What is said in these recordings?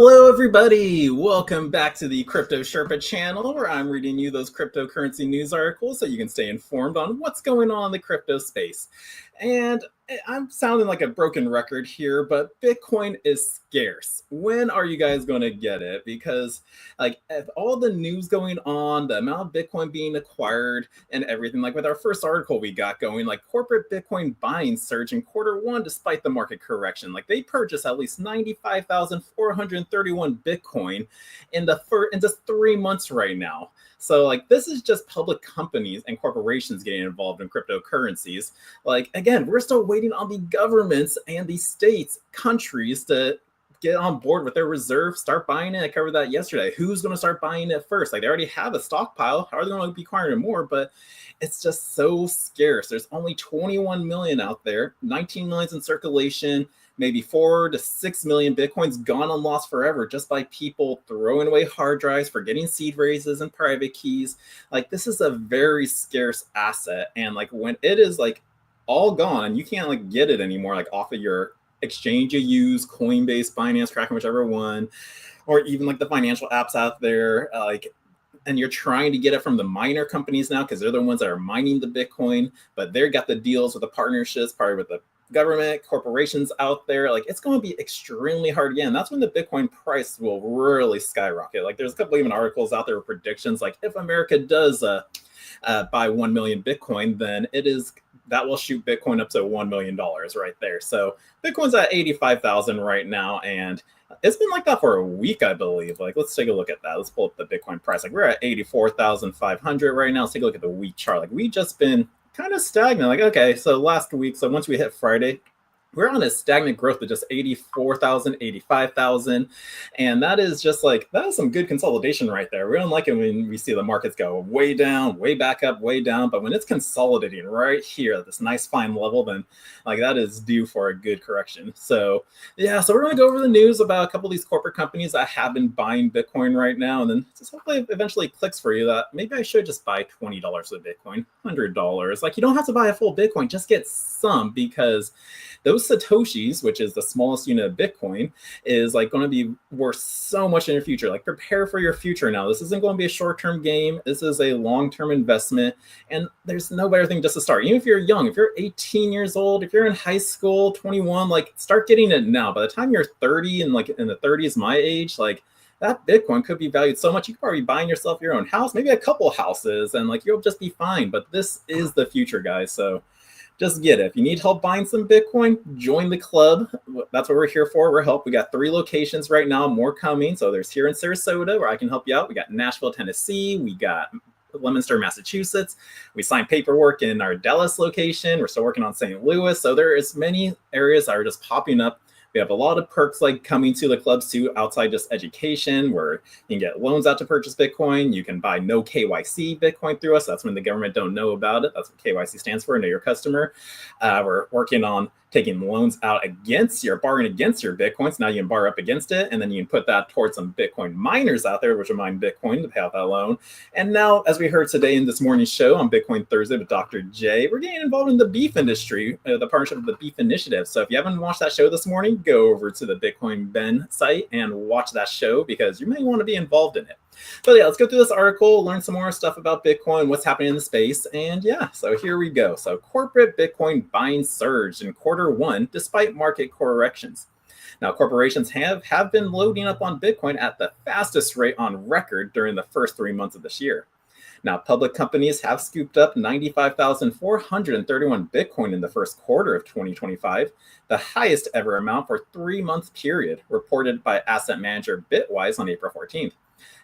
Hello, everybody. Welcome back to the Crypto Sherpa channel, where I'm reading you those cryptocurrency news articles so you can stay informed on what's going on in the crypto space. And I'm sounding like a broken record here, but Bitcoin is scarce. When are you guys going to get it? Because all the news going on, the amount of Bitcoin being acquired and everything, like with our first article we got going, like corporate Bitcoin buying surge in Q1 despite the market correction. Like they purchased at least 95,431 Bitcoin in just 3 months right now. So like this is just public companies and corporations getting involved in cryptocurrencies. Like again, we're still waiting on the governments and the states, countries to get on board with their reserve, start buying it. I covered that yesterday. Who's going to start buying it first? Like they already have a stockpile. How are they going to be acquiring more? But it's just so scarce. There's only 21 million out there, 19 million in circulation. Maybe 4 to 6 million Bitcoins gone and lost forever just by people throwing away hard drives, forgetting seed raises and private keys. Like this is a very scarce asset. And like when it is like all gone, you can't like get it anymore, like off of your exchange you use, Coinbase, Binance, Kraken, whichever one, or even like the financial apps out there, and you're trying to get it from the miner companies now because they're the ones that are mining the Bitcoin, but they've got the deals with the partnerships, probably with the government, corporations out there. Like it's going to be extremely hard again. That's when the Bitcoin price will really skyrocket. Like there's a couple even articles out there with predictions, like if America does buy 1 million Bitcoin, then that will shoot Bitcoin up to $1 million right there. So Bitcoin's at 85,000 right now, and it's been like that for a week, I believe. Like, let's take a look at that. Let's pull up the Bitcoin price. Like, we're at 84,500 right now. Let's take a look at the week chart. Like, we just been kind of stagnant. Like, okay, so last week, so once we hit Friday, we're on a stagnant growth of just 84,000, 85,000. And that is just like, that is some good consolidation right there. We don't like it when we see the markets go way down, way back up, way down. But when it's consolidating right here at this nice fine level, then like that is due for a good correction. So yeah, so we're going to go over the news about a couple of these corporate companies that have been buying Bitcoin right now. And then just hopefully it eventually clicks for you that maybe I should just buy $20 of Bitcoin, $100. Like you don't have to buy a full Bitcoin, just get some, because those Satoshis, which is the smallest unit of Bitcoin, is like going to be worth so much in your future. Like prepare for your future now. This isn't going to be a short-term game. This is a long-term investment. And there's no better thing just to start. Even if you're young, if you're 18 years old, if you're in high school, 21, like start getting it now. By the time you're 30 and like in the 30s, my age, like that Bitcoin could be valued so much. You could probably be buying yourself your own house, maybe a couple houses, and like you'll just be fine. But this is the future, guys. So just get it. If you need help buying some Bitcoin, join the club. That's what we're here for. We're help. We got 3 locations right now, more coming. So there's here in Sarasota where I can help you out. We got Nashville, Tennessee. We got Leominster, Massachusetts. We signed paperwork in our Dallas location. We're still working on St. Louis. So there is many areas that are just popping up. We have a lot of perks like coming to the clubs too, outside just education, where you can get loans out to purchase Bitcoin. You can buy no KYC Bitcoin through us. That's when the government don't know about it. That's what KYC stands for, know your customer. We're working on taking loans out against your, borrowing against your Bitcoins. Now you can borrow up against it, and then you can put that towards some Bitcoin miners out there, which will mine Bitcoin to pay out that loan. And now, as we heard today in this morning's show on Bitcoin Thursday with Dr. J, we're getting involved in the beef industry, the partnership with the Beef Initiative. So if you haven't watched that show this morning, go over to the Bitcoin Ben site and watch that show, because you may want to be involved in it. But yeah, let's go through this article, learn some more stuff about Bitcoin, what's happening in the space. And yeah, so here we go. So corporate Bitcoin buying surged in Q1 despite market corrections. Now, corporations have been loading up on Bitcoin at the fastest rate on record during the first 3 months of this year. Now, public companies have scooped up 95,431 Bitcoin in the first quarter of 2025, the highest ever amount for a 3-month period, reported by asset manager Bitwise on April 14th.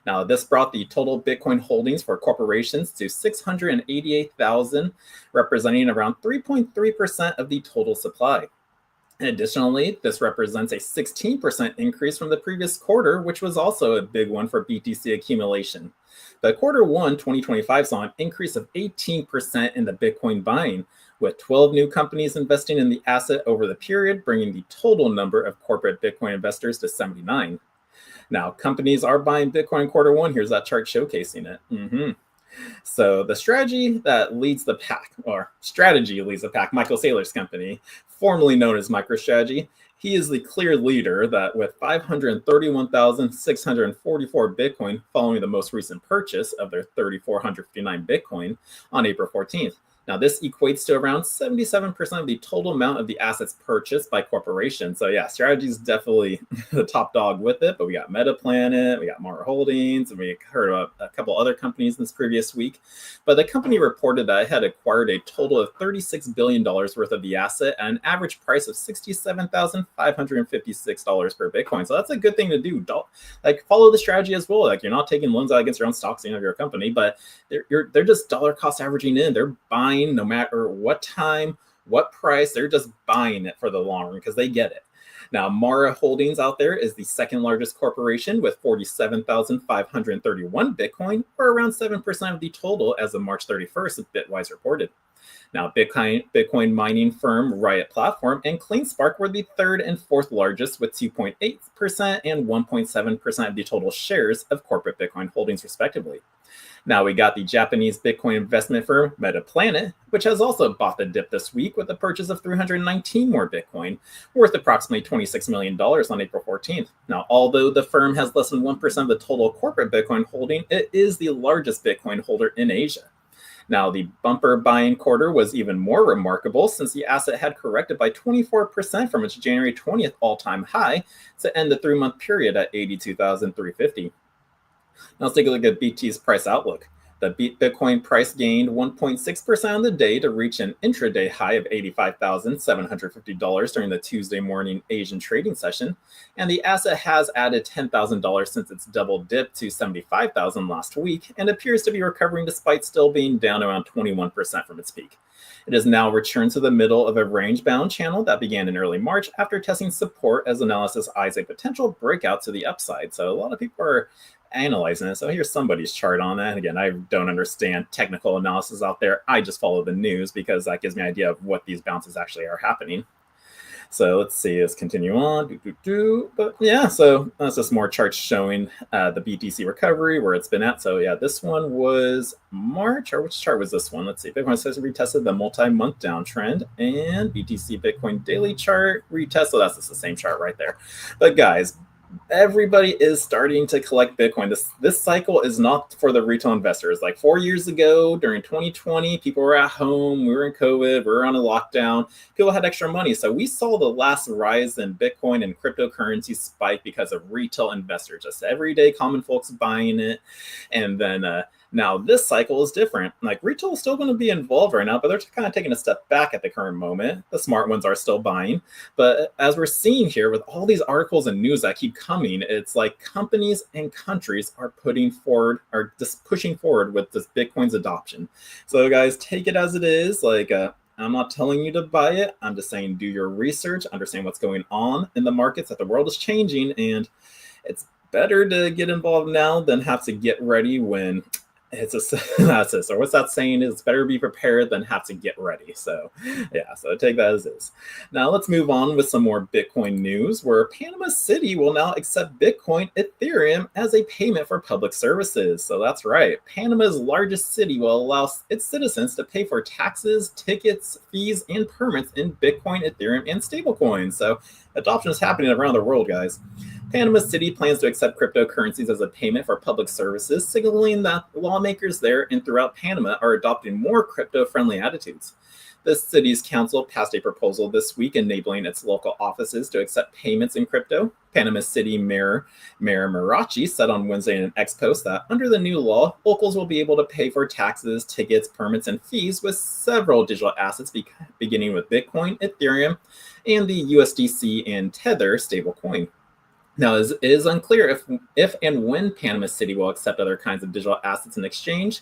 Now, this brought the total Bitcoin holdings for corporations to 688,000, representing around 3.3% of the total supply. And additionally, this represents a 16% increase from the previous quarter, which was also a big one for BTC accumulation. But Q1 2025 saw an increase of 18% in the Bitcoin buying, with 12 new companies investing in the asset over the period, bringing the total number of corporate Bitcoin investors to 79. Now, companies are buying Bitcoin in Q1. Here's that chart showcasing it. So the strategy that leads the pack, or strategy leads the pack, Michael Saylor's company, formerly known as MicroStrategy, He is the clear leader that with 531,644 Bitcoin following the most recent purchase of their 3,459 Bitcoin on April 14th. Now, this equates to around 77% of the total amount of the assets purchased by corporations. So yeah, Strategy is definitely the top dog with it, but we got MetaPlanet, we got Mara Holdings, and we heard of a couple other companies this previous week. But the company reported that it had acquired a total of $36 billion worth of the asset at an average price of $67,556 per Bitcoin. So that's a good thing to do. Like, follow the strategy as well. Like, you're not taking loans out against your own stocks of your company, but they're just dollar cost averaging in. They're buying no matter what time, what price. They're just buying it for the long run because they get it. Now, Mara Holdings out there is the second largest corporation with 47,531 Bitcoin, or around 7% of the total as of March 31st, Bitwise reported. Now, Bitcoin mining firm Riot Platform and CleanSpark were the third and fourth largest with 2.8% and 1.7% of the total shares of corporate Bitcoin holdings, respectively. Now we got the Japanese Bitcoin investment firm MetaPlanet, which has also bought the dip this week with the purchase of 319 more Bitcoin, worth approximately $26 million on April 14th. Now, although the firm has less than 1% of the total corporate Bitcoin holding, it is the largest Bitcoin holder in Asia. Now, the bumper buying quarter was even more remarkable since the asset had corrected by 24% from its January 20th all-time high to end the 3-month period at 82,350. Now let's take a look at BT's price outlook. The Bitcoin price gained 1.6% on the day to reach an intraday high of $85,750 during the Tuesday morning Asian trading session, and the asset has added $10,000 since its double dip to $75,000 last week and appears to be recovering despite still being down around 21% from its peak. It has now returned to the middle of a range-bound channel that began in early March after testing support as analysis eyes a potential breakout to the upside. So a lot of people are analyzing it. So here's somebody's chart on that. Again, I don't understand technical analysis out there. I just follow the news because that gives me an idea of what these bounces actually are happening. So let's see, let's continue on. But yeah, so that's just more charts showing the BTC recovery, where it's been at. So yeah, this one was March, or which chart was this one? Let's see. Bitcoin says retested the multi-month downtrend, and BTC Bitcoin daily chart retest. So that's just the same chart right there. But guys, everybody is starting to collect Bitcoin. This cycle is not for the retail investors. Like 4 years ago, during 2020, people were at home, we were in COVID, we were on a lockdown, people had extra money. So we saw the last rise in Bitcoin and cryptocurrency spike because of retail investors, just everyday common folks buying it. And then now this cycle is different. Like, retail is still going to be involved right now, but they're kind of taking a step back at the current moment. The smart ones are still buying. But as we're seeing here with all these articles and news that keep coming, it's like companies and countries are pushing forward with this Bitcoin's adoption. So guys, take it as it is. Like, I'm not telling you to buy it. I'm just saying do your research, understand what's going on in the markets, that the world is changing, and it's better to get involved now than have to get ready when it's that's it. So what's that saying is, it's better be prepared than have to get ready. So yeah, so take that as is. Now let's move on with some more Bitcoin news, where Panama City will now accept Bitcoin Ethereum as a payment for public services. So that's right. Panama's largest city will allow its citizens to pay for taxes, tickets, fees, and permits in Bitcoin, Ethereum, and stablecoins. So adoption is happening around the world, guys. Panama City plans to accept cryptocurrencies as a payment for public services, signaling that lawmakers there and throughout Panama are adopting more crypto-friendly attitudes. The city's council passed a proposal this week enabling its local offices to accept payments in crypto. Panama City Mayor Marachi said on Wednesday in an X post that under the new law, locals will be able to pay for taxes, tickets, permits, and fees with several digital assets, beginning with Bitcoin, Ethereum, and the USDC and Tether stablecoin. Now, it is unclear if and when Panama City will accept other kinds of digital assets in exchange,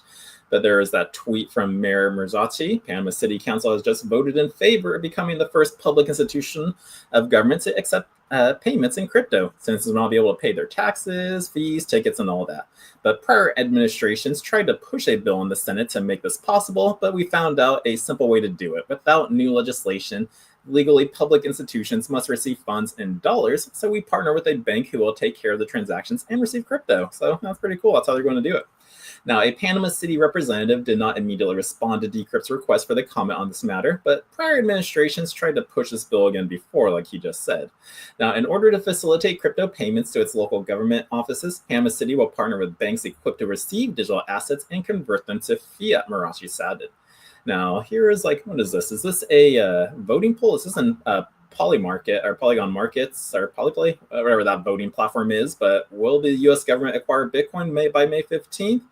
but there is that tweet from Mayor Marachi. Panama City Council has just voted in favor of becoming the first public institution of government to accept payments in crypto. Citizens will not be able to pay their taxes, fees, tickets, and all that. But prior administrations tried to push a bill in the Senate to make this possible, but we found out a simple way to do it without new legislation. Legally, public institutions must receive funds in dollars, so we partner with a bank who will take care of the transactions and receive crypto. So that's pretty cool. That's how they're going to do it. Now, a Panama City representative did not immediately respond to Decrypt's request for the comment on this matter, but prior administrations tried to push this bill again before, like he just said. Now, in order to facilitate crypto payments to its local government offices, Panama City will partner with banks equipped to receive digital assets and convert them to fiat, Marashi said. Now, here is like, what is this? Is this a voting poll? Is this a Polymarket or Polygon Markets or Polyplay, whatever that voting platform is? But will the U.S. government acquire Bitcoin by May 15th?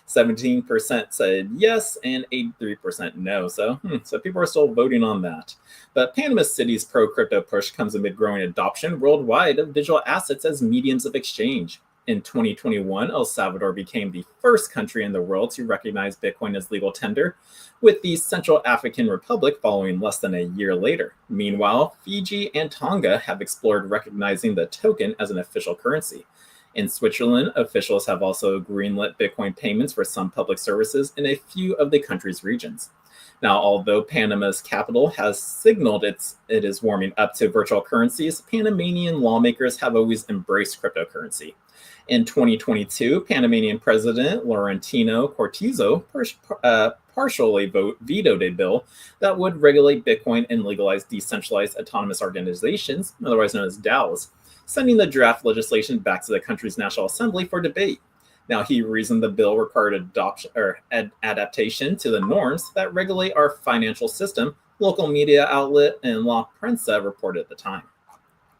17% said yes and 83% no. So people are still voting on that. But Panama City's pro-crypto push comes amid growing adoption worldwide of digital assets as mediums of exchange. In 2021, El Salvador became the first country in the world to recognize Bitcoin as legal tender, with the Central African Republic following less than a year later. Meanwhile, Fiji and Tonga have explored recognizing the token as an official currency. In Switzerland, officials have also greenlit Bitcoin payments for some public services in a few of the country's regions. Now, although Panama's capital has signaled it is warming up to virtual currencies, Panamanian lawmakers have always embraced cryptocurrency. In 2022, Panamanian President Laurentino Cortizo partially vetoed a bill that would regulate Bitcoin and legalize decentralized autonomous organizations, otherwise known as DAOs, sending the draft legislation back to the country's National Assembly for debate. Now, he reasoned the bill required adaptation to the norms that regulate our financial system, local media outlet and La Prensa reported at the time.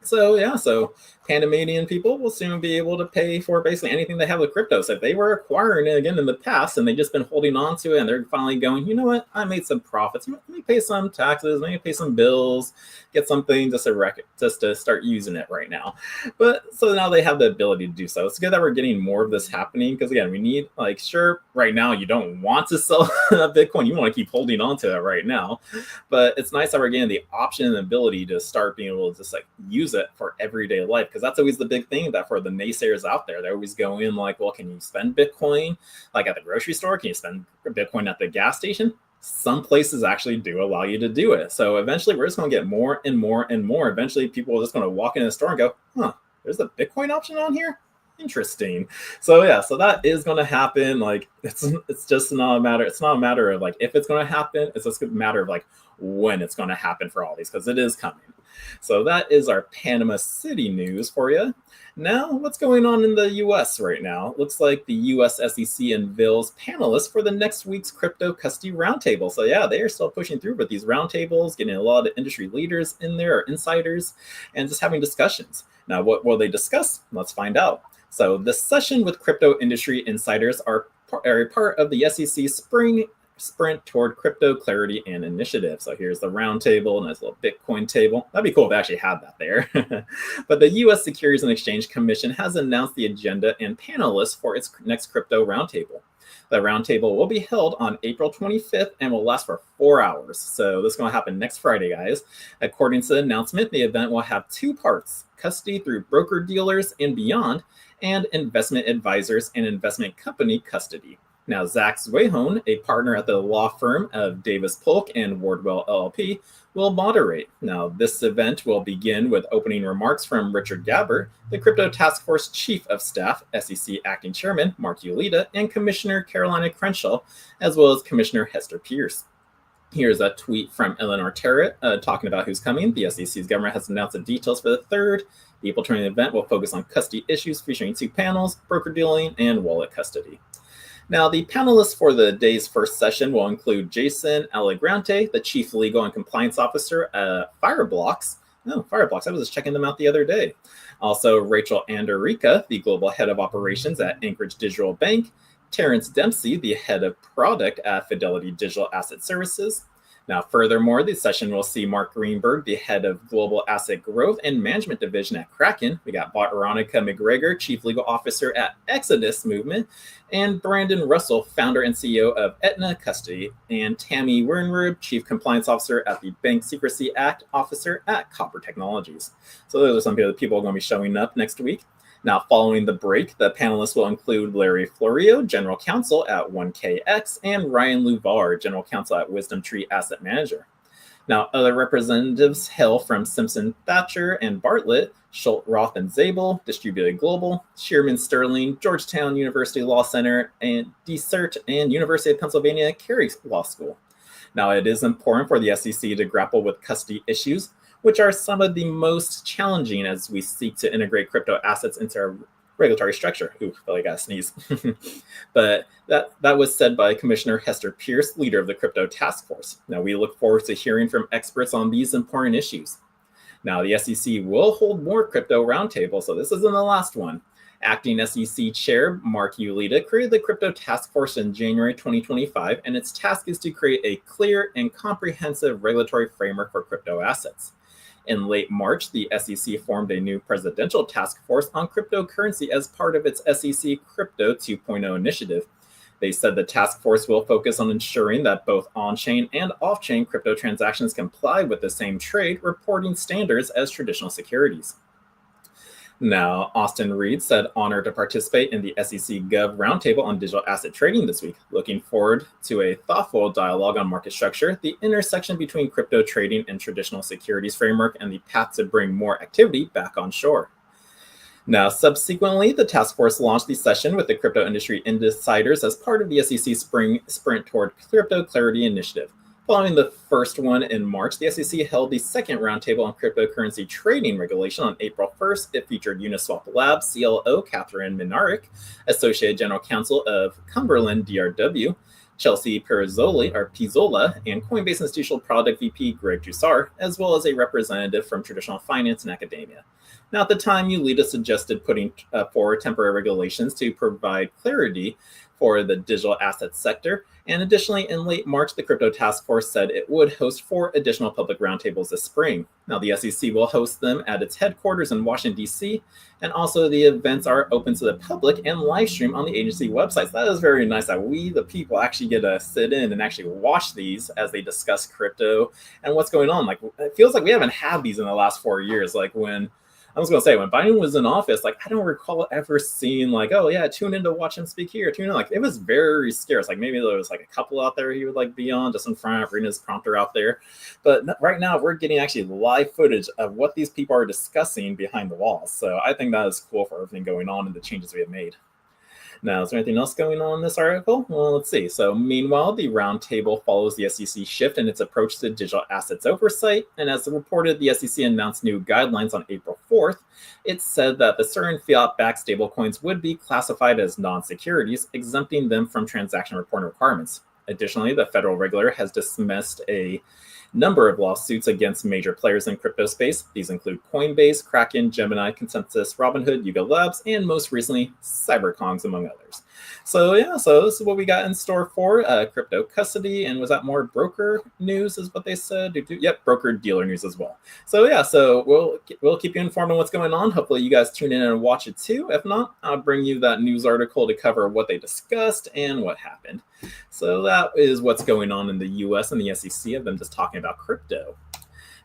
So Panamanian people will soon be able to pay for basically anything they have with crypto. So if they were acquiring it again in the past and they've just been holding on to it and they're finally going, you know what, I made some profits. Let me pay some taxes, let me pay some bills, get something just to start using it right now. But so now they have the ability to do so. It's good that we're getting more of this happening because again, we need sure, right now you don't want to sell Bitcoin. You want to keep holding on to it right now. But it's nice that we're getting the option and ability to start being able to just use it for everyday life, because that's always the big thing that for the naysayers out there, they're always going well, can you spend Bitcoin at the grocery store? Can you spend Bitcoin at the gas station? Some places actually do allow you to do it. So eventually we're just going to get more and more and more. Eventually people are just going to walk into the store and go, there's a Bitcoin option on here? Interesting. So that is going to happen. It's just not a matter. It's not a matter of if it's going to happen. It's just a matter of when it's going to happen for all these, because it is coming. So that is our Panama City news for you. Now, what's going on in the U.S. right now? It looks like the U.S. SEC unveils panelists for the next week's crypto custody roundtable. So they are still pushing through with these roundtables, getting a lot of industry leaders in there, or insiders, and just having discussions. Now, what will they discuss? Let's find out. So the session with crypto industry insiders are part of the SEC spring sprint toward crypto clarity and initiative. So here's the round table, nice little Bitcoin table. That'd be cool if they actually had that there. But the U.S. Securities and Exchange Commission has announced the agenda and panelists for its next crypto roundtable. The roundtable will be held on April 25th and will last for 4 hours. So this is going to happen next Friday, guys. According to the announcement, the event will have 2 parts: custody through broker-dealers and beyond, and investment advisors and investment company custody. Now, Zach Zwehone, a partner at the law firm of Davis Polk and Wardwell LLP, will moderate. Now, this event will begin with opening remarks from Richard Gabbert, the Crypto Task Force Chief of Staff, SEC Acting Chairman Mark Ulita, and Commissioner Carolina Crenshaw, as well as Commissioner Hester Pierce. Here's a tweet from Eleanor Terrett talking about who's coming. The SEC's government has announced the details for the third. The April 20th event will focus on custody issues featuring 2 panels, broker dealing and wallet custody. Now, the panelists for the day's first session will include Jason Allegrante, the Chief Legal and Compliance Officer at Fireblocks. Fireblocks, I was just checking them out the other day. Also, Rachel Anderica, the Global Head of Operations at Anchorage Digital Bank. Terrence Dempsey, the Head of Product at Fidelity Digital Asset Services. Now, furthermore, the session will see Mark Greenberg, the Head of Global Asset Growth and Management Division at Kraken. We got Veronica McGregor, Chief Legal Officer at Exodus Movement, and Brandon Russell, Founder and CEO of Aetna Custody, and Tammy Wernrub, Chief Compliance Officer at the Bank Secrecy Act Officer at Copper Technologies. So those are some of the people going to be showing up next week. Now, following the break, the panelists will include Larry Florio, General Counsel at 1KX, and Ryan Luvar, General Counsel at Wisdom Tree Asset Manager. Now, other representatives hail from Simpson Thatcher and Bartlett, Schultz, Roth, and Zabel, Distributed Global, Shearman Sterling, Georgetown University Law Center, and DCERT, and University of Pennsylvania Carey Law School. Now, it is important for the SEC to grapple with custody issues, which are some of the most challenging as we seek to integrate crypto assets into our regulatory structure. Ooh, felt like I gotta sneeze. But that was said by Commissioner Hester Pierce, leader of the Crypto Task Force. Now, we look forward to hearing from experts on these important issues. Now, the SEC will hold more crypto roundtables, so this isn't the last one. Acting SEC Chair Mark Ulita created the Crypto Task Force in January 2025, and its task is to create a clear and comprehensive regulatory framework for crypto assets. In late March, the SEC formed a new presidential task force on cryptocurrency as part of its SEC Crypto 2.0 initiative. They said the task force will focus on ensuring that both on-chain and off-chain crypto transactions comply with the same trade reporting standards as traditional securities. Now, Austin Reed said honored to participate in the SEC Gov Roundtable on digital asset trading this week. Looking forward to a thoughtful dialogue on market structure, the intersection between crypto trading and traditional securities framework, and the path to bring more activity back on shore. Now, subsequently, the task force launched the session with the crypto industry insiders as part of the SEC Spring Sprint Toward Crypto Clarity initiative. Following the first one in March, the SEC held the second roundtable on cryptocurrency trading regulation on April 1st. It featured Uniswap Labs CLO Catherine Minaric, Associate General Counsel of Cumberland DRW, Chelsea Pizzola, and Coinbase Institutional Product VP Greg Jussar, as well as a representative from traditional finance and academia. Now, at the time, Ulita suggested putting forward temporary regulations to provide clarity for the digital asset sector. And additionally, in late March, the Crypto Task Force said it would host 4 additional public roundtables this spring. Now, the SEC will host them at its headquarters in Washington, D.C., and also the events are open to the public and live stream on the agency websites. That is very nice that we, the people, actually get to sit in and actually watch these as they discuss crypto and what's going on. Like, it feels like we haven't had these in the last 4 years. Like when Biden was in office, like I don't recall ever seeing like, oh yeah, tune in to watch him speak here, tune in. Like it was very scarce. Like maybe there was like a couple out there he would like be on just in front, reading his prompter out there. But right now we're getting actually live footage of what these people are discussing behind the walls. So I think that is cool for everything going on and the changes we have made. Now, is there anything else going on in this article? Well, let's see. So meanwhile, the roundtable follows the SEC shift in its approach to digital assets oversight. And as reported, the SEC announced new guidelines on April 4th. It said that the certain fiat-backed stablecoins would be classified as non-securities, exempting them from transaction reporting requirements. Additionally, the federal regulator has dismissed a number of lawsuits against major players in crypto space. These include Coinbase, Kraken, Gemini, Consensus, Robinhood, Yuga Labs, and most recently, CyberKongs, among others. So yeah, so this is what we got in store for crypto custody. And was that more broker news is what they said? Yep, broker dealer news as well. So yeah, so we'll keep you informed on what's going on. Hopefully you guys tune in and watch it too. If not, I'll bring you that news article to cover what they discussed and what happened. So that is what's going on in the US and the SEC of them just talking about crypto.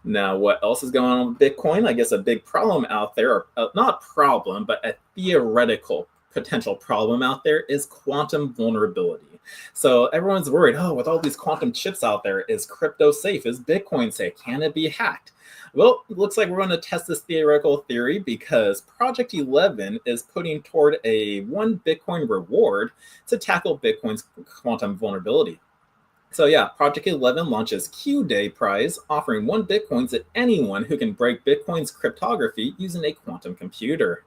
Now, what else is going on with Bitcoin? I guess a big problem out there, or not problem, but a theoretical potential problem out there is quantum vulnerability. So everyone's worried, with all these quantum chips out there, is crypto safe? Is Bitcoin safe? Can it be hacked? Well, it looks like we're going to test this theoretical theory because Project 11 is putting toward a 1 Bitcoin reward to tackle Bitcoin's quantum vulnerability. So yeah, Project 11 launches Q-Day prize, offering 1 Bitcoin to anyone who can break Bitcoin's cryptography using a quantum computer.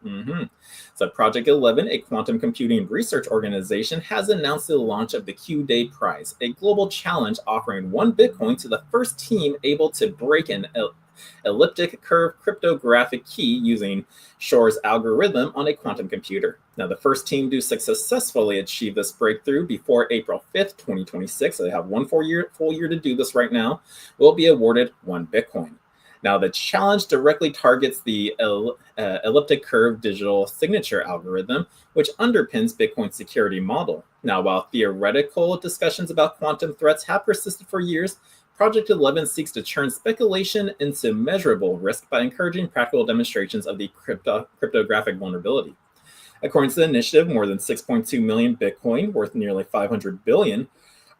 So Project 11, a quantum computing research organization, has announced the launch of the Q-Day prize, a global challenge offering 1 Bitcoin to the first team able to break an elliptic curve cryptographic key using Shor's algorithm on a quantum computer. Now, the first team to successfully achieve this breakthrough before April 5th, 2026, so they have one full year to do this right now, will be awarded 1 Bitcoin. Now, the challenge directly targets the elliptic curve digital signature algorithm, which underpins Bitcoin's security model. Now, while theoretical discussions about quantum threats have persisted for years, Project 11 seeks to turn speculation into measurable risk by encouraging practical demonstrations of the cryptographic vulnerability. According to the initiative, more than 6.2 million Bitcoin, worth nearly $500 billion,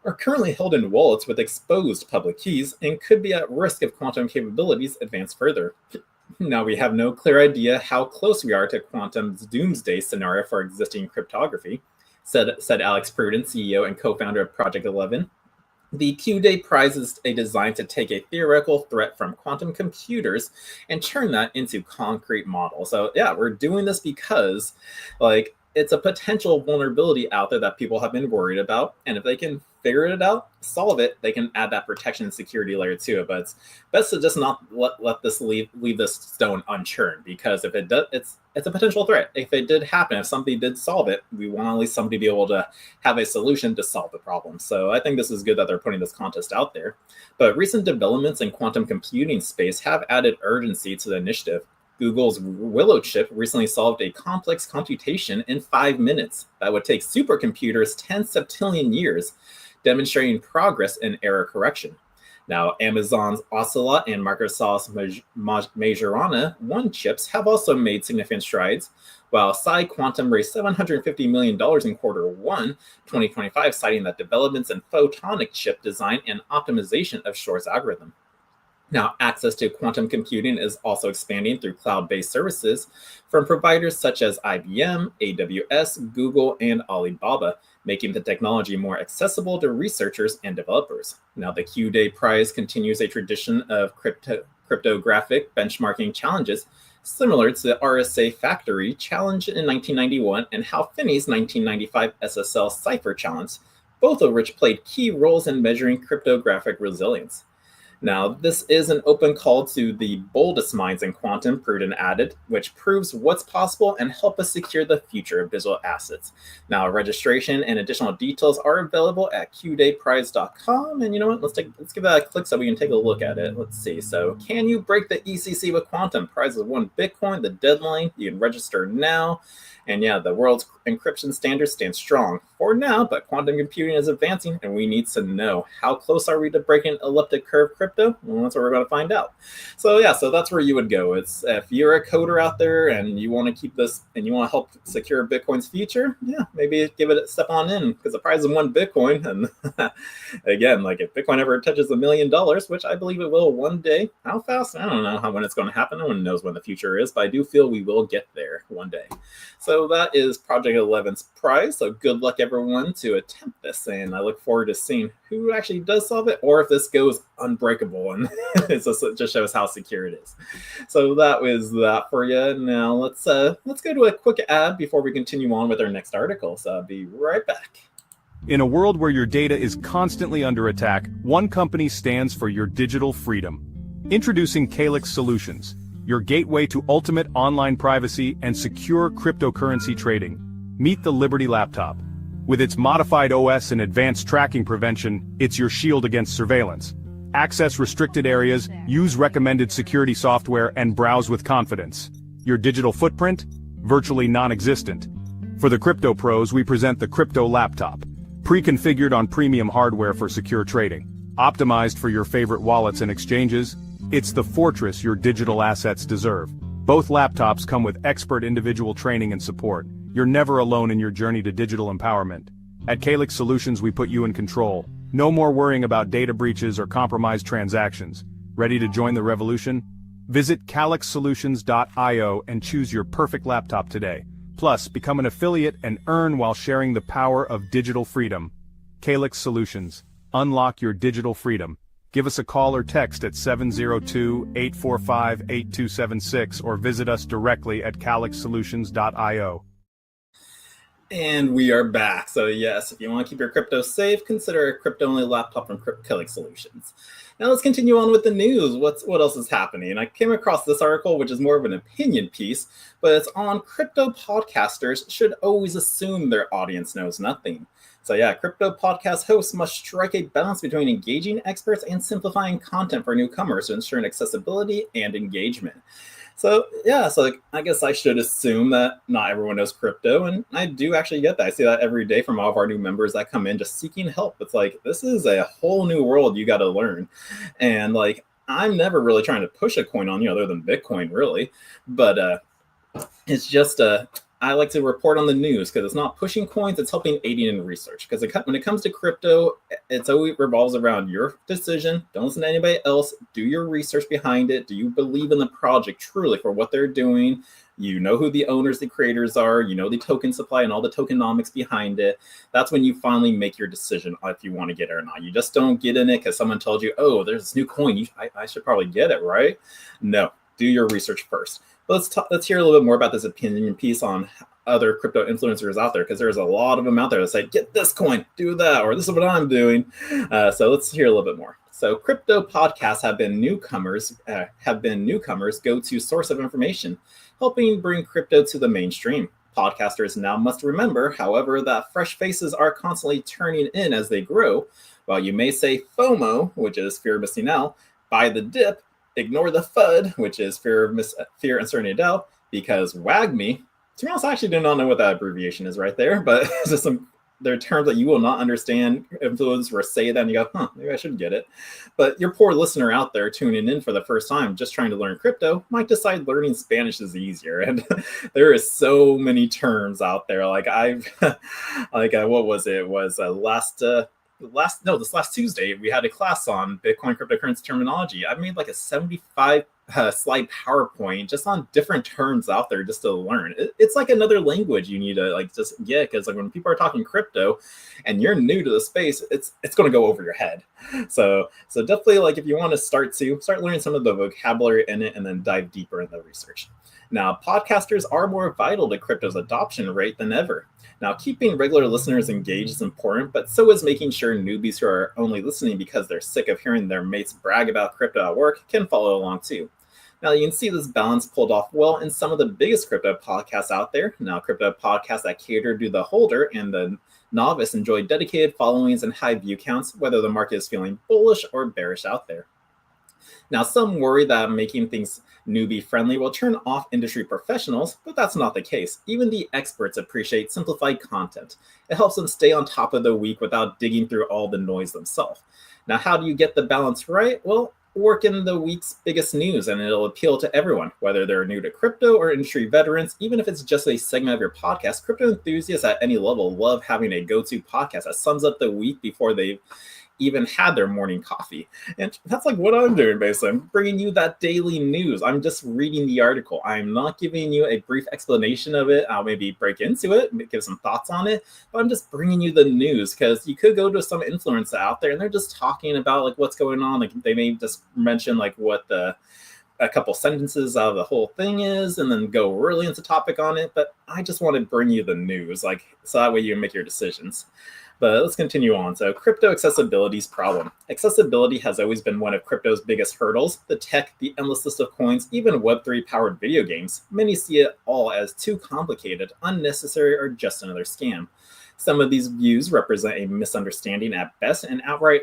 are currently held in wallets with exposed public keys and could be at risk if quantum capabilities advance further. Now, we have no clear idea how close we are to quantum's doomsday scenario for existing cryptography, said Alex Pruden, CEO and co-founder of Project 11. The Q-Day Prize is a design to take a theoretical threat from quantum computers and turn that into concrete models. So yeah, we're doing this because it's a potential vulnerability out there that people have been worried about. And if they can figure it out, solve it, they can add that protection and security layer to it. But it's best to just not let this leave this stone unturned, because if it does, it's a potential threat. If it did happen, if somebody did solve it, we want at least somebody to be able to have a solution to solve the problem. So I think this is good that they're putting this contest out there. But recent developments in quantum computing space have added urgency to the initiative. Google's Willow chip recently solved a complex computation in 5 minutes that would take supercomputers 10 septillion years, demonstrating progress in error correction. Now, Amazon's Ocelot and Microsoft's Majorana 1 chips have also made significant strides, while PsiQuantum raised $750 million in Q1 2025, citing that developments in photonic chip design and optimization of Shor's algorithm. Now, access to quantum computing is also expanding through cloud-based services from providers such as IBM, AWS, Google, and Alibaba, making the technology more accessible to researchers and developers. Now, the Q-Day Prize continues a tradition of cryptographic benchmarking challenges similar to the RSA Factory Challenge in 1991 and Hal Finney's 1995 SSL Cipher Challenge, both of which played key roles in measuring cryptographic resilience. Now, this is an open call to the boldest minds in quantum, Pruden added, which proves what's possible and help us secure the future of digital assets. Now, registration and additional details are available at qdayprize.com. And you know what? Let's give that a click so we can take a look at it. Let's see. So, can you break the ECC with quantum? Prize is 1 Bitcoin. The deadline, you can register now. And yeah, the world's encryption standards stand strong for now, but quantum computing is advancing, and we need to know how close are we to breaking elliptic curve crypto? Well, that's what we're going to find out. So yeah, so that's where you would go. It's if you're a coder out there and you want to keep this and you want to help secure Bitcoin's future, yeah, maybe give it a step on in, because the prize is 1 Bitcoin. And again, if Bitcoin ever touches $1 million, which I believe it will one day, how fast? I don't know when it's going to happen. No one knows when the future is, but I do feel we will get there one day. So that is Project 11's prize. So good luck, everyone, to attempt this. And I look forward to seeing who actually does solve it, or if this goes unbreakable and it just shows how secure it is. So that was that for you. Now let's go to a quick ad before we continue on with our next article. So I'll be right back. In a world where your data is constantly under attack, one company stands for your digital freedom. Introducing Calyx Solutions, your gateway to ultimate online privacy and secure cryptocurrency trading. Meet the Liberty Laptop. With its modified OS and advanced tracking prevention, it's your shield against surveillance. Access restricted areas, use recommended security software, and browse with confidence. Your digital footprint? Virtually non-existent. For the crypto pros, we present the Crypto Laptop. Pre-configured on premium hardware for secure trading. Optimized for your favorite wallets and exchanges, it's the fortress your digital assets deserve. Both laptops come with expert individual training and support. You're never alone in your journey to digital empowerment. At Calyx Solutions, we put you in control. No more worrying about data breaches or compromised transactions. Ready to join the revolution? Visit calyxsolutions.io and choose your perfect laptop today. Plus, become an affiliate and earn while sharing the power of digital freedom. Calyx Solutions. Unlock your digital freedom. Give us a call or text at 702-845-8276 or visit us directly at calyxsolutions.io. And we are back. So yes, if you want to keep your crypto safe, consider a crypto-only laptop from Calyx Solutions. Now let's continue on with the news. What else is happening? I came across this article, which is more of an opinion piece, but it's on crypto podcasters should always assume their audience knows nothing. So yeah, crypto podcast hosts must strike a balance between engaging experts and simplifying content for newcomers to ensure accessibility and engagement. So yeah, I guess I should assume that not everyone knows crypto, and I do actually get that. I see that every day from all of our new members that come in just seeking help. It's this is a whole new world you got to learn, and I'm never really trying to push a coin on you other than Bitcoin, really, but it's just I like to report on the news because it's not pushing coins, it's helping aiding in research. Because when it comes to crypto, it's always revolves around your decision. Don't listen to anybody else. Do your research behind it. Do you believe in the project truly for what they're doing? You know who the owners, the creators are. You know the token supply and all the tokenomics behind it. That's when you finally make your decision if you want to get it or not. You just don't get in it because someone told you, oh, there's this new coin. I should probably get it, right? No, do your research first. But let's hear a little bit more about this opinion piece on other crypto influencers out there, because there's a lot of them out there that say, get this coin, do that, or this is what I'm doing. So let's hear a little bit more. So crypto podcasts have been newcomers' go-to source of information, helping bring crypto to the mainstream. Podcasters now must remember, however, that fresh faces are constantly turning in as they grow. While you may say FOMO, which is fear of missing out, buy the dip, ignore the FUD, which is fear, uncertainty, doubt, because WAGMI, to be honest, I actually do not know what that abbreviation is right there, but it's just there are terms that you will not understand. Influencers say that and you go, maybe I should get it. But your poor listener out there tuning in for the first time, just trying to learn crypto, might decide learning Spanish is easier. And there is so many terms out there. Like what was it? It was this last Tuesday, we had a class on Bitcoin cryptocurrency terminology. I made like a 75 slide PowerPoint just on different terms out there just to learn. It's like another language you need to like just get, because like when people are talking crypto and you're new to the space, it's going to go over your head. So definitely, like, if you want to start learning some of the vocabulary in it and then dive deeper in the research. Now, podcasters are more vital to crypto's adoption rate than ever. Now, keeping regular listeners engaged is important, but so is making sure newbies who are only listening because they're sick of hearing their mates brag about crypto at work can follow along too. Now, you can see this balance pulled off well in some of the biggest crypto podcasts out there. Now, crypto podcasts that cater to the holder and the novice enjoy dedicated followings and high view counts, whether the market is feeling bullish or bearish out there. Now, some worry that making things newbie friendly will turn off industry professionals, but that's not the case. Even the experts appreciate simplified content. It helps them stay on top of the week without digging through all the noise themselves. Now, how do you get the balance right? Well, work in the week's biggest news and it'll appeal to everyone, whether they're new to crypto or industry veterans. Even if it's just a segment of your podcast, crypto enthusiasts at any level love having a go-to podcast that sums up the week before they've even had their morning coffee. And that's like what I'm doing, basically. I'm bringing you that daily news. I'm just reading the article. I'm not giving you a brief explanation of it. I'll maybe break into it, give some thoughts on it, but I'm just bringing you the news, because you could go to some influencer out there and they're just talking about like what's going on. Like they may just mention like what a couple sentences out of the whole thing is and then go really into topic on it. But I just want to bring you the news, like, so that way you can make your decisions. But let's continue on. So crypto accessibility's problem. Accessibility has always been one of crypto's biggest hurdles. The tech, the endless list of coins, even Web3 powered video games. Many see it all as too complicated, unnecessary, or just another scam. Some of these views represent a misunderstanding at best and outright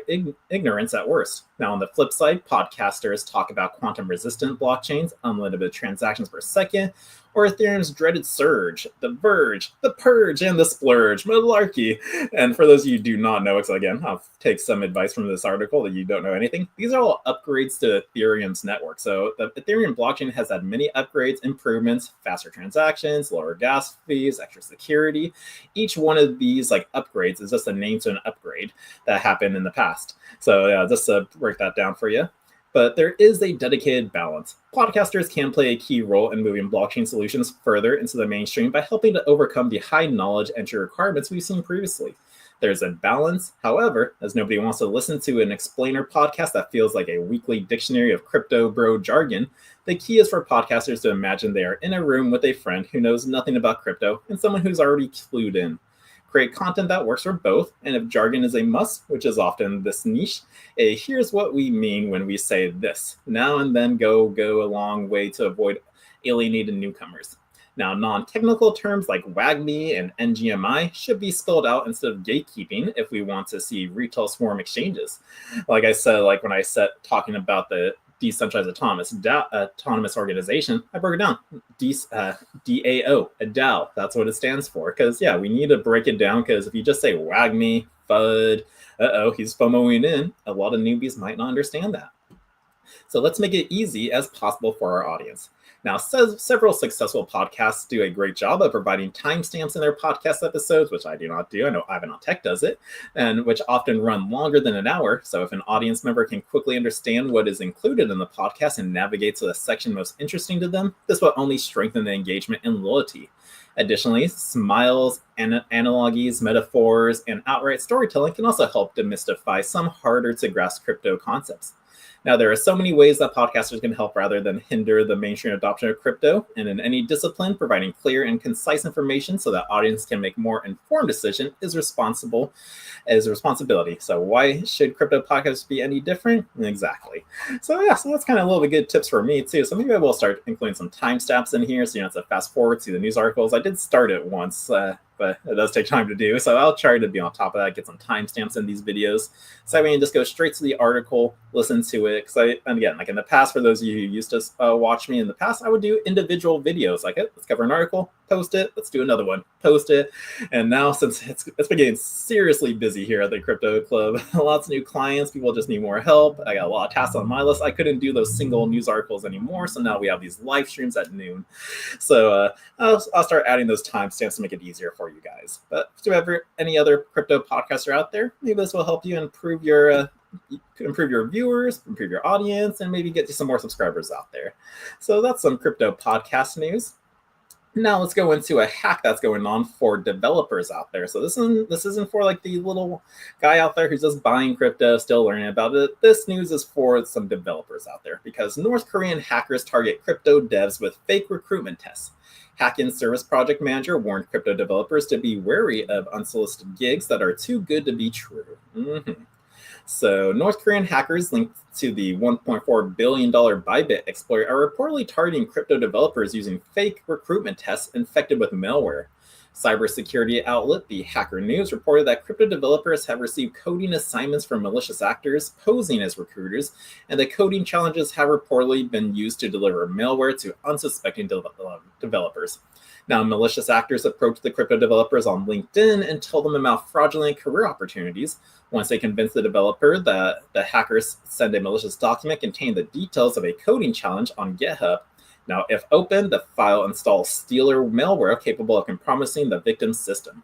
ignorance at worst. Now, on the flip side, podcasters talk about quantum-resistant blockchains, unlimited transactions per second, or Ethereum's dreaded surge, the verge, the purge, and the splurge, malarkey. And for those of you who do not know, so again, I'll take some advice from this article that you don't know anything. These are all upgrades to Ethereum's network. So the Ethereum blockchain has had many upgrades, improvements, faster transactions, lower gas fees, extra security. Each one of these like upgrades is just a name to an upgrade that happened in the past. So yeah, just to break that down for you. But there is a dedicated balance. Podcasters can play a key role in moving blockchain solutions further into the mainstream by helping to overcome the high knowledge entry requirements we've seen previously. There's a balance, however, as nobody wants to listen to an explainer podcast that feels like a weekly dictionary of crypto bro jargon. The key is for podcasters to imagine they are in a room with a friend who knows nothing about crypto and someone who's already clued in. Create content that works for both, and if jargon is a must, which is often this niche, here's what we mean when we say this. Now and then go a long way to avoid alienating newcomers. Now, non-technical terms like WAGMI and NGMI should be spelled out instead of gatekeeping if we want to see retail swarm exchanges. Like I said, like when I said talking about the decentralized autonomous organization, I broke it down. DAO, a DAO. That's what it stands for. Because yeah, we need to break it down. Because if you just say WAGMI, FUD, he's FOMOing in, a lot of newbies might not understand that. So let's make it easy as possible for our audience. Now, several successful podcasts do a great job of providing timestamps in their podcast episodes, which I do not do. I know Ivan on Tech does it, and which often run longer than an hour. So if an audience member can quickly understand what is included in the podcast and navigate to the section most interesting to them, this will only strengthen the engagement and loyalty. Additionally, smiles, analogies, metaphors, and outright storytelling can also help demystify some harder to grasp crypto concepts. Now, there are so many ways that podcasters can help rather than hinder the mainstream adoption of crypto. And in any discipline, providing clear and concise information so that audience can make more informed decision is a responsibility. So why should crypto podcasts be any different? Exactly. So that's kind of a little bit good tips for me too. So maybe I will start including some timestamps in here so you don't have to fast forward to the news articles. I did start it once, but it does take time to do. So I'll try to be on top of that, get some timestamps in these videos. So we can just go straight to the article, listen to it. And again, like in the past, for those of you who used to watch me in the past, I would do individual videos. Like, let's cover an article, post it, let's do another one, post it. And now since it's been getting seriously busy here at the Crypto Club, lots of new clients, people just need more help. I got a lot of tasks on my list. I couldn't do those single news articles anymore. So now we have these live streams at noon. So I'll start adding those timestamps to make it easier for you guys. But if you have any other crypto podcaster out there, maybe this will help you improve your viewers, improve your audience, and maybe get you some more subscribers out there. So that's some crypto podcast news. Now let's go into a hack that's going on for developers out there. So this isn't for like the little guy out there who's just buying crypto, still learning about it. This news is for some developers out there because North Korean hackers target crypto devs with fake recruitment tests. Hackin service project manager warned crypto developers to be wary of unsolicited gigs that are too good to be true. So North Korean hackers linked to the $1.4 billion Bybit exploit are reportedly targeting crypto developers using fake recruitment tests infected with malware. Cybersecurity outlet The Hacker News reported that crypto developers have received coding assignments from malicious actors posing as recruiters, and the coding challenges have reportedly been used to deliver malware to unsuspecting developers. Now, malicious actors approach the crypto developers on LinkedIn and tell them about fraudulent career opportunities. Once they convince the developer that the hackers send a malicious document containing the details of a coding challenge on GitHub. Now, if opened, the file installs stealer malware capable of compromising the victim's system.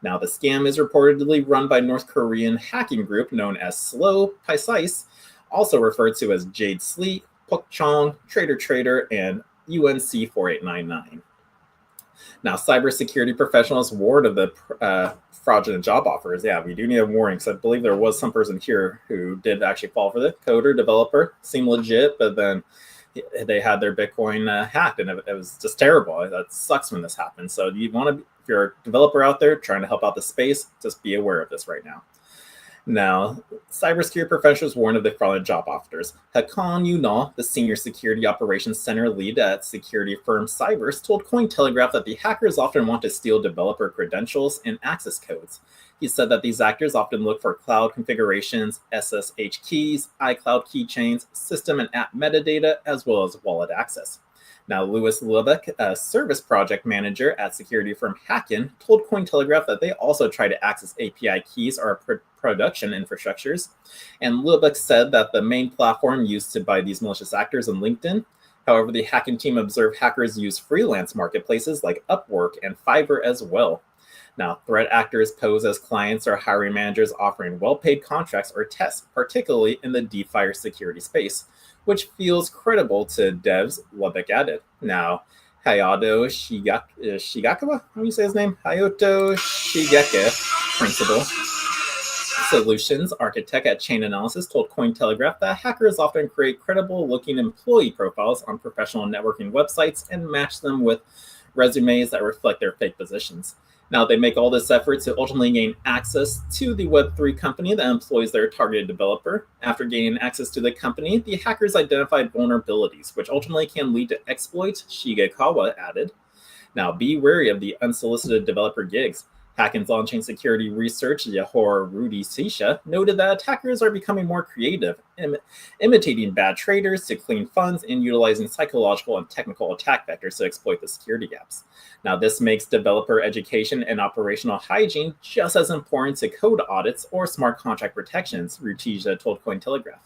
Now, the scam is reportedly run by North Korean hacking group known as Slow Precise, also referred to as Jade Sleet, Pukchong, Trader, and UNC 4899. Now, cybersecurity professionals warned of the fraudulent job offers. Yeah, we do need a warning. So I believe there was some person here who did actually fall for the coder developer, seemed legit, but then they had their Bitcoin hacked, and it was just terrible. That sucks when this happens. So you want to, if you're a developer out there trying to help out the space, just be aware of this right now. Now, cybersecurity professionals warned of the fraudulent job offers. Hakan Yunal, the senior security operations center lead at security firm Cybers, told Cointelegraph that the hackers often want to steal developer credentials and access codes. He said that these actors often look for cloud configurations, SSH keys, iCloud keychains, system and app metadata, as well as wallet access. Now, Louis Lubeck, a service project manager at security firm Hackin, told Cointelegraph that they also try to access API keys or production infrastructures. And Lubeck said that the main platform used by these malicious actors is LinkedIn. However, the Hackin team observed hackers use freelance marketplaces like Upwork and Fiverr as well. Now, threat actors pose as clients or hiring managers offering well-paid contracts or tests, particularly in the DeFi security space, which feels credible to devs, Lubeck added. Now, Hayato Shigakawa, how do you say his name? Hayato Shigeke, principal solutions architect at Chain Analysis, told Cointelegraph that hackers often create credible-looking employee profiles on professional networking websites and match them with resumes that reflect their fake positions. Now, they make all this effort to ultimately gain access to the Web3 company that employs their targeted developer. After gaining access to the company, the hackers identified vulnerabilities, which ultimately can lead to exploits, Shigekawa added. Now, be wary of the unsolicited developer gigs. Hackin's on-chain security research, Yahor Rudy Sisha, noted that attackers are becoming more creative, imitating bad traders to clean funds and utilizing psychological and technical attack vectors to exploit the security gaps. Now, this makes developer education and operational hygiene just as important to code audits or smart contract protections, Rutija told Cointelegraph.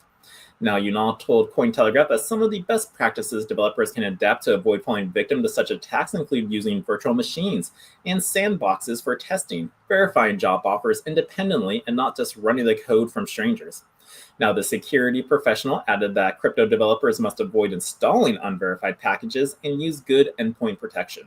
Now, Yunal told Cointelegraph that some of the best practices developers can adapt to avoid falling victim to such attacks include using virtual machines and sandboxes for testing, verifying job offers independently, and not just running the code from strangers. Now, the security professional added that crypto developers must avoid installing unverified packages and use good endpoint protection.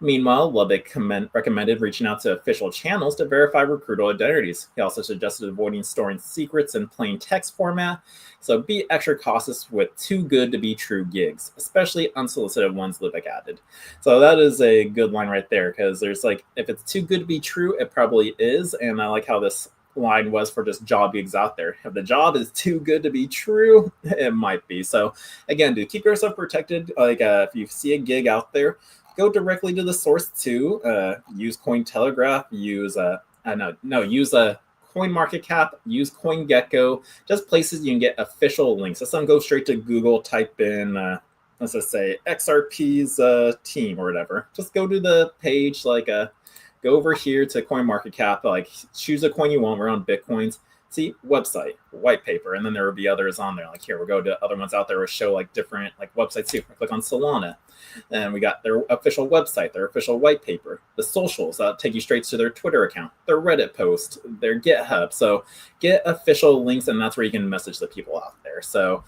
Meanwhile, Lubbock recommended reaching out to official channels to verify recruiter identities. He also suggested avoiding storing secrets in plain text format. So be extra cautious with too good to be true gigs, especially unsolicited ones, Lubbock added. So that is a good line right there, because there's like, if it's too good to be true, it probably is. And I like how this line was for just job gigs out there. If the job is too good to be true, it might be. So again, do keep yourself protected. Like if you see a gig out there, go directly to the source too. Use Cointelegraph. Use CoinMarketCap. Use CoinGecko. Just places you can get official links. So some go straight to Google. Type in let's just say XRP's team or whatever. Just go to the page. Go over here to CoinMarketCap. Like choose a coin you want. We're on Bitcoins. See website, white paper, and then there will be others on there. Like here, we'll go to other ones out there which show like different like websites too. Click on Solana, and we got their official website, their official white paper, the socials that take you straight to their Twitter account, their Reddit post, their GitHub. So get official links, and that's where you can message the people out there. So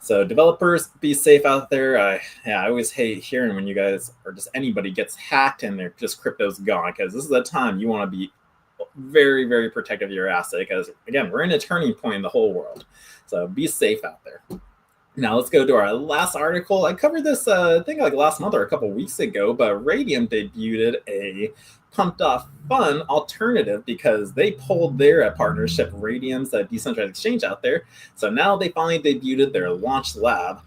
developers, be safe out there. I always hate hearing when you guys or just anybody gets hacked and their just crypto's gone, because this is the time you want to be very, very protective of your asset, because again, we're in a turning point in the whole world. So be safe out there. Now let's go to our last article. I covered this I think like last month or a couple weeks ago, but Radium debuted a pumped off fun alternative because they pulled their partnership, Radium's decentralized exchange out there. So now they finally debuted their Launch Lab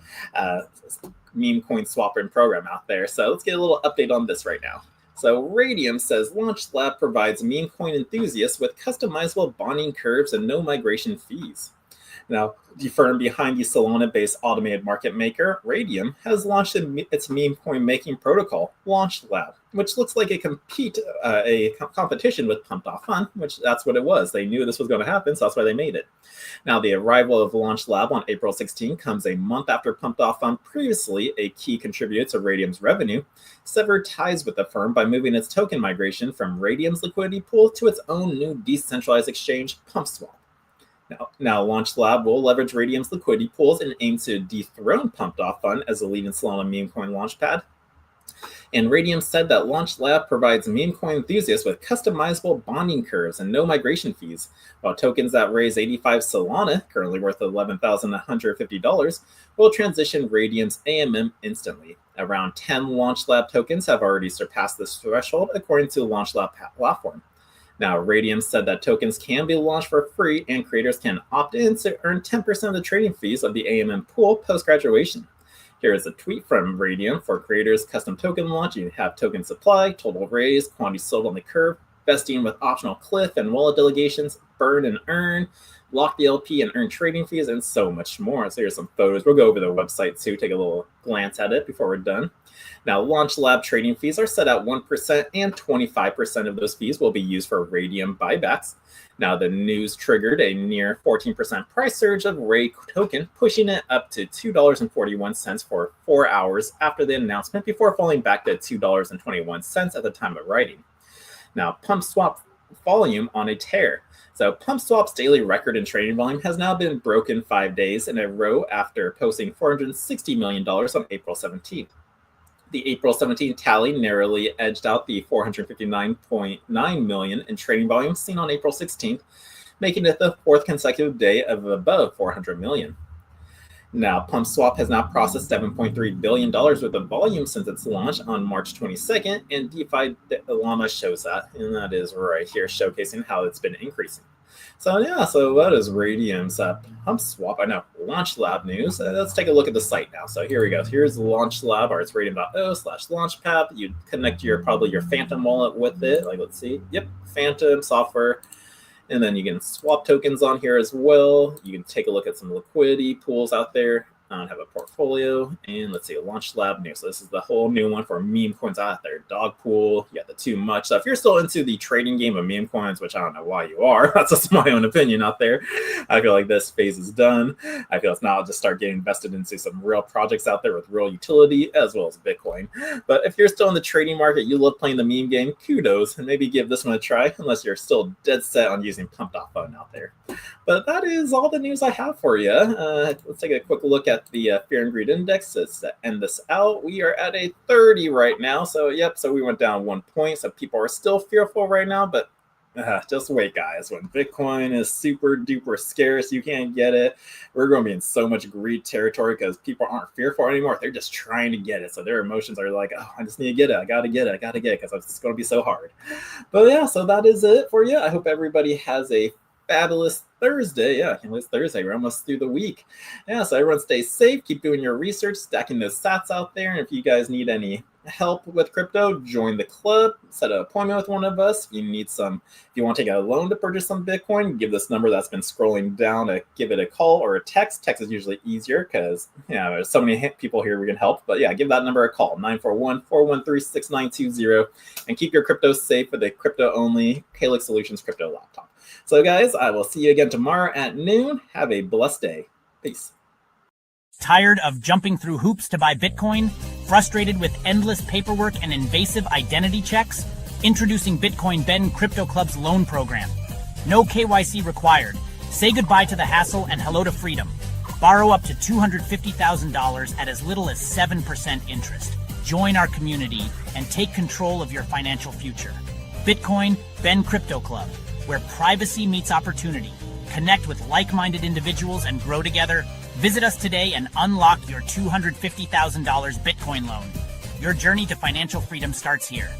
meme coin swapping program out there. So let's get a little update on this right now. So Radium says Launch Lab provides meme coin enthusiasts with customizable bonding curves and no migration fees. Now, the firm behind the Solana-based automated market maker, Radium, has launched its meme coin making protocol, Launch Lab, which looks like a competition with Pumped Off Fun, which that's what it was. They knew this was going to happen, so that's why they made it. Now, the arrival of Launch Lab on April 16 comes a month after Pumped Off Fun, previously a key contributor to Radium's revenue, severed ties with the firm by moving its token migration from Radium's liquidity pool to its own new decentralized exchange, PumpSwap. Now, Launch Lab will leverage Radium's liquidity pools and aim to dethrone Pumped Off Fun as the leading Solana meme coin launchpad. And Radium said that Launch Lab provides meme coin enthusiasts with customizable bonding curves and no migration fees, while tokens that raise 85 Solana, currently worth $11,150, will transition Radium's AMM instantly. Around 10 Launch Lab tokens have already surpassed this threshold, according to the Launch Lab platform. Now, Radium said that tokens can be launched for free and creators can opt in to earn 10% of the trading fees of the AMM pool post-graduation. Here is a tweet from Radium for creators custom token launch. You have token supply, total raised, quantity sold on the curve, vesting with optional cliff and wallet delegations, burn and earn, lock the LP and earn trading fees, and so much more. So here's some photos. We'll go over the website too, take a little glance at it before we're done. Now, Launch Lab trading fees are set at 1%, and 25% of those fees will be used for Radium buybacks. Now, the news triggered a near 14% price surge of Ray token, pushing it up to $2.41 for 4 hours after the announcement, before falling back to $2.21 at the time of writing. Now, PumpSwap volume on a tear. So PumpSwap's daily record in trading volume has now been broken 5 days in a row after posting $460 million on April 17th. The April 17th tally narrowly edged out the $459.9 million in trading volume seen on April 16th, making it the fourth consecutive day of above $400 million. Now, PumpSwap has now processed $7.3 billion worth of volume since its launch on March 22nd, and DeFi Llama shows that, and that is right here, showcasing how it's been increasing. So that is Radium's PumpSwap. I know, Launch Lab news. Let's take a look at the site now. So here we go. Here's Launch Lab, or it's radium.io/launchpad. You connect probably your Phantom wallet with it. Like, let's see. Yep, Phantom software. And then you can swap tokens on here as well. You can take a look at some liquidity pools out there. I don't have a portfolio. And let's see, Launch Lab new. So this is the whole new one for meme coins out there. Dog pool, you got the too much. So if you're still into the trading game of meme coins, which I don't know why you are, that's just my own opinion out there. I feel like this phase is done. I feel it's now I'll just start getting invested into some real projects out there with real utility as well as Bitcoin. But if you're still in the trading market, you love playing the meme game, kudos, and maybe give this one a try, unless you're still dead set on using Pump.Fun out there. But that is all the news I have for you. Let's take a quick look at the Fear and Greed Index. Let's end this out. We are at a 30 right now. So, yep, so we went down 1 point. So people are still fearful right now, but just wait, guys. When Bitcoin is super duper scarce, you can't get it. We're going to be in so much greed territory because people aren't fearful anymore. They're just trying to get it. So their emotions are like, oh, I just need to get it. I got to get it. I got to get it because it's going to be so hard. But yeah, so that is it for you. I hope everybody has a fabulous Thursday. Yeah, it's Thursday. We're almost through the week. Yeah, so everyone stay safe. Keep doing your research, stacking those sats out there. And if you guys need any help with crypto, join the club, set an appointment with one of us. If you want to take a loan to purchase some Bitcoin, give this number that's been scrolling down to give it a call or a text. Text is usually easier because there's so many people here we can help. But yeah, give that number a call, 941-413-6920, and keep your crypto safe with a crypto-only Calyx Solutions crypto laptop. So guys, I will see you again tomorrow at noon. Have a blessed day. Peace. Tired of jumping through hoops to buy Bitcoin? Frustrated with endless paperwork and invasive identity checks? Introducing Bitcoin Ben Crypto Club's loan program. No KYC required. Say goodbye to the hassle and hello to freedom. Borrow up to $250,000 at as little as 7% interest. Join our community and take control of your financial future. Bitcoin Ben Crypto Club, where privacy meets opportunity. Connect with like-minded individuals and grow together. Visit us today and unlock your $250,000 Bitcoin loan. Your journey to financial freedom starts here.